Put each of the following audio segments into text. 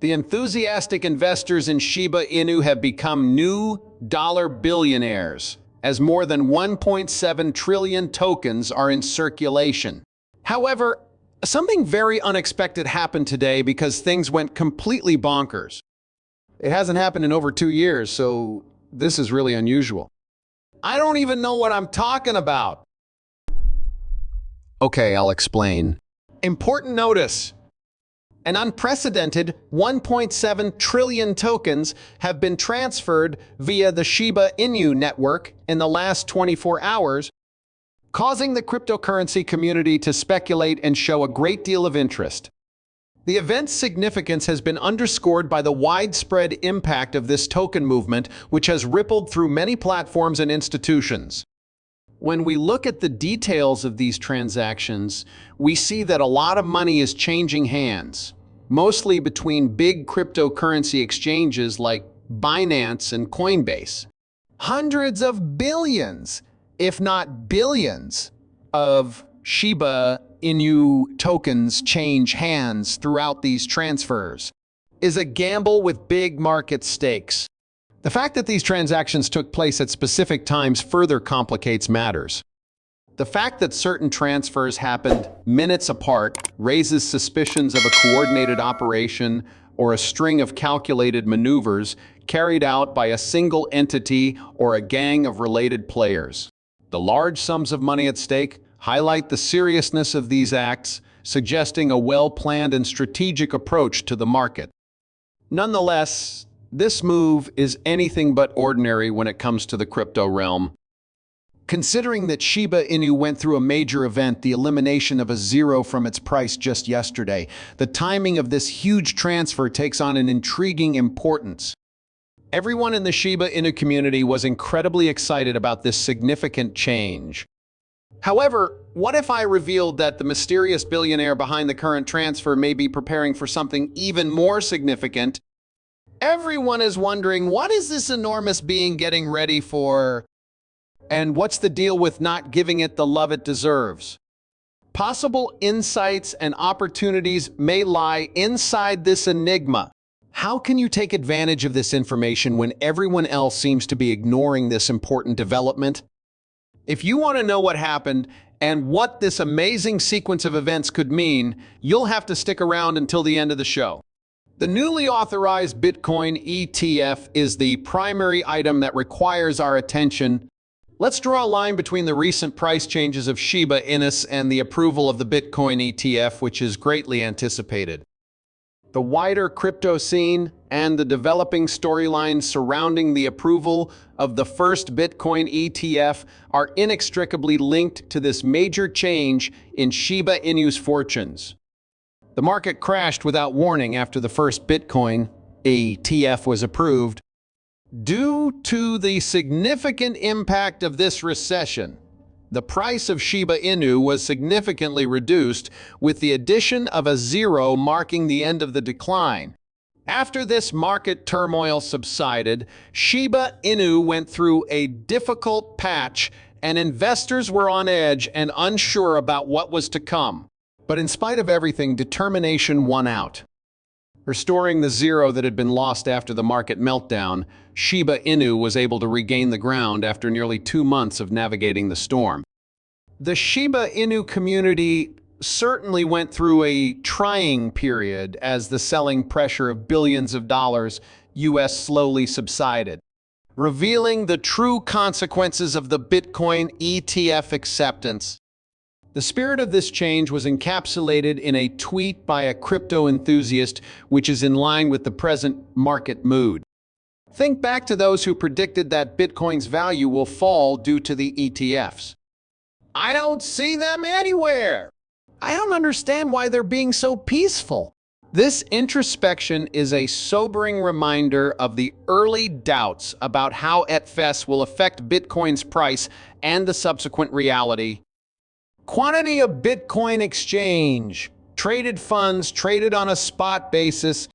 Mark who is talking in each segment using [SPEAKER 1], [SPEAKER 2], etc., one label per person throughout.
[SPEAKER 1] The enthusiastic investors in Shiba Inu have become new dollar billionaires, as more than 1.7 trillion tokens are in circulation. However, something very unexpected happened today because things went completely bonkers. It hasn't happened in over 2 years, so this is really unusual. I don't even know what I'm talking about. Okay, I'll explain. Important notice. An unprecedented 1.7 trillion tokens have been transferred via the Shiba Inu network in the last 24 hours, causing the cryptocurrency community to speculate and show a great deal of interest. The event's significance has been underscored by the widespread impact of this token movement, which has rippled through many platforms and institutions. When we look at the details of these transactions, we see that a lot of money is changing hands, mostly between big cryptocurrency exchanges like Binance and Coinbase. Hundreds of billions, if not billions, of Shiba Inu tokens change hands throughout these transfers is a gamble with big market stakes. The fact that these transactions took place at specific times further complicates matters. The fact that certain transfers happened minutes apart raises suspicions of a coordinated operation or a string of calculated maneuvers carried out by a single entity or a gang of related players. The large sums of money at stake highlight the seriousness of these acts, suggesting a well-planned and strategic approach to the market. Nonetheless, this move is anything but ordinary when it comes to the crypto realm. Considering that Shiba Inu went through a major event, the elimination of a zero from its price just yesterday, the timing of this huge transfer takes on an intriguing importance. Everyone in the Shiba Inu community was incredibly excited about this significant change. However, what if I revealed that the mysterious billionaire behind the current transfer may be preparing for something even more significant? Everyone is wondering, what is this enormous being getting ready for? And what's the deal with not giving it the love it deserves? Possible insights and opportunities may lie inside this enigma. How can you take advantage of this information when everyone else seems to be ignoring this important development? If you want to know what happened and what this amazing sequence of events could mean, you'll have to stick around until the end of the show. The newly authorized Bitcoin ETF is the primary item that requires our attention. Let's draw a line between the recent price changes of Shiba Inu and the approval of the Bitcoin ETF, which is greatly anticipated. The wider crypto scene and the developing storylines surrounding the approval of the first Bitcoin ETF are inextricably linked to this major change in Shiba Inu's fortunes. The market crashed without warning after the first Bitcoin ETF was approved. Due to the significant impact of this recession, the price of Shiba Inu was significantly reduced, with the addition of a zero marking the end of the decline. After this market turmoil subsided, Shiba Inu went through a difficult patch, and investors were on edge and unsure about what was to come. But in spite of everything, determination won out. Restoring the zero that had been lost after the market meltdown, Shiba Inu was able to regain the ground after nearly 2 months of navigating the storm. The Shiba Inu community certainly went through a trying period as the selling pressure of billions of dollars US slowly subsided, revealing the true consequences of the Bitcoin ETF acceptance. The spirit of this change was encapsulated in a tweet by a crypto enthusiast, which is in line with the present market mood. Think back to those who predicted that Bitcoin's value will fall due to the ETFs. I don't see them anywhere. I don't understand why they're being so peaceful. This introspection is a sobering reminder of the early doubts about how ETFs will affect Bitcoin's price and the subsequent reality. Quantity of Bitcoin exchange. Traded funds traded on a spot basis,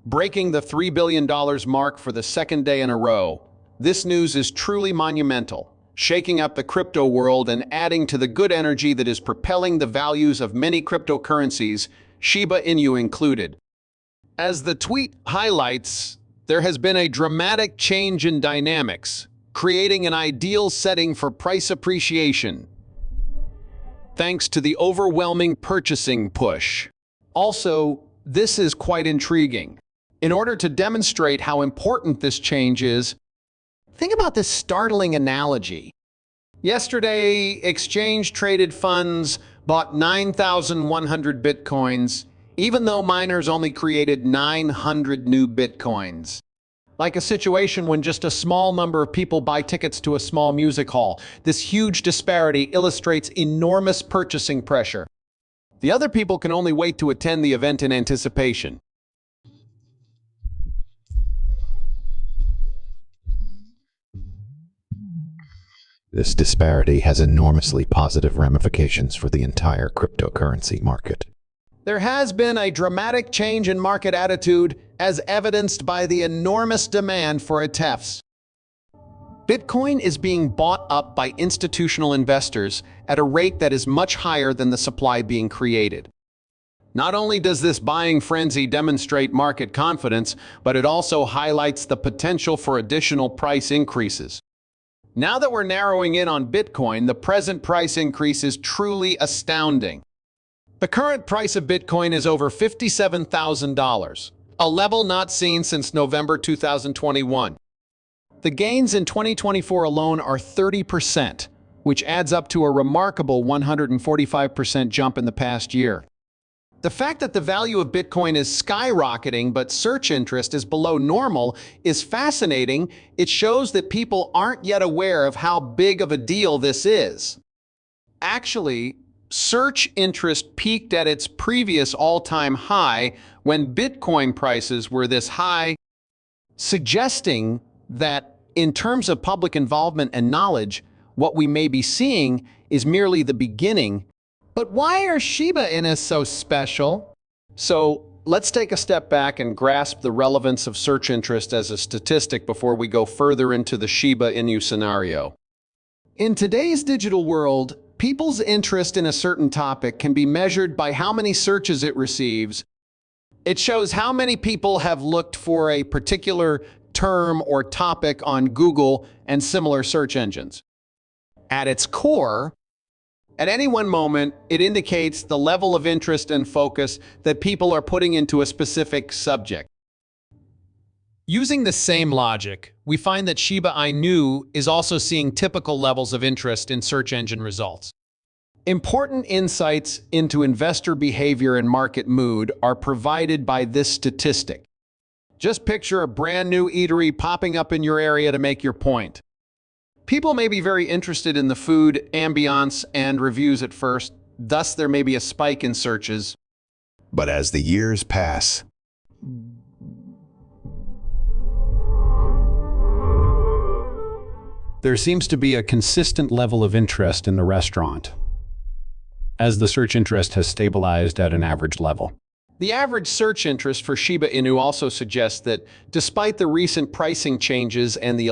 [SPEAKER 1] breaking the $3 billion mark for the second day in a row. This news is truly monumental, shaking up the crypto world and adding to the good energy that is propelling the values of many cryptocurrencies, Shiba Inu included. As the tweet highlights, there has been a dramatic change in dynamics, creating an ideal setting for price appreciation, thanks to the overwhelming purchasing push. Also, this is quite intriguing. In order to demonstrate how important this change is, think about this startling analogy. Yesterday, exchange-traded funds bought 9,100 bitcoins, even though miners only created 900 new bitcoins. Like a situation when just a small number of people buy tickets to a small music hall. This huge disparity illustrates enormous purchasing pressure. The other people can only wait to attend the event in anticipation.
[SPEAKER 2] This disparity has enormously positive ramifications for the entire cryptocurrency market.
[SPEAKER 1] There has been a dramatic change in market attitude, as evidenced by the enormous demand for ETFs. Bitcoin is being bought up by institutional investors at a rate that is much higher than the supply being created. Not only does this buying frenzy demonstrate market confidence, but it also highlights the potential for additional price increases. Now that we're narrowing in on Bitcoin, the present price increase is truly astounding. The current price of Bitcoin is over $57,000, a level not seen since November 2021. The gains in 2024 alone are 30%, which adds up to a remarkable 145% jump in the past year. The fact that the value of Bitcoin is skyrocketing but search interest is below normal is fascinating. It shows that people aren't yet aware of how big of a deal this is. Actually, search interest peaked at its previous all-time high when Bitcoin prices were this high, suggesting that in terms of public involvement and knowledge, what we may be seeing is merely the beginning. But why are Shiba Inu so special? So let's take a step back and grasp the relevance of search interest as a statistic before we go further into the Shiba Inu scenario. In today's digital world, people's interest in a certain topic can be measured by how many searches it receives. It shows how many people have looked for a particular term or topic on Google and similar search engines. At its core, at any one moment, it indicates the level of interest and focus that people are putting into a specific subject. Using the same logic, we find that Shiba Inu is also seeing typical levels of interest in search engine results. Important insights into investor behavior and market mood are provided by this statistic. Just picture a brand new eatery popping up in your area to make your point. People may be very interested in the food, ambiance, and reviews at first, thus there may be a spike in searches.
[SPEAKER 2] But as the years pass,
[SPEAKER 1] there seems to be a consistent level of interest in the restaurant, as the search interest has stabilized at an average level. The average search interest for Shiba Inu also suggests that, despite the recent pricing changes and the